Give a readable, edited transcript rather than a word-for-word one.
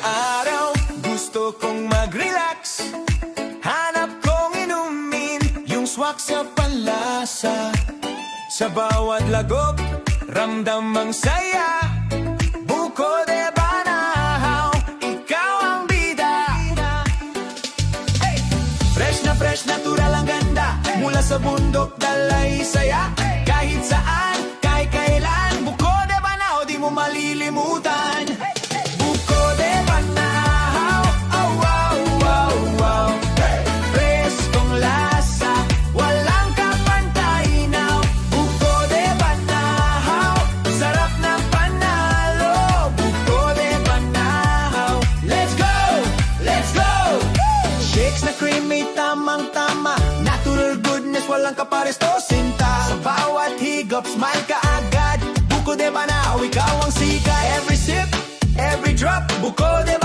araw gusto kong mag-relax, hanap kong inumin yung swak sa panlasa. Sa bawat lagop, ramdam ang saya. Buko de Banahaw, ikaw ang bida. Hey! Fresh, natural ang ganda. Mula sa bundok, dalay saya. Kahit saan, kahit kailan, Buko de Banahaw, di mo malilimutan. Buko de Banahaw, oh wow, wow, wow. Preskong lasa, walang kapantay now. Buko de Banahaw, sarap na panalo. Buko de Banahaw, let's go, let's go. Shakes na creamy, tamang-tama. Natural goodness, walang kapares to sinta. Sa bawat higop, smile ka agad. Buko de Banahaw, ikaw ang sika. Every sip, every drop, Buko de Banahaw.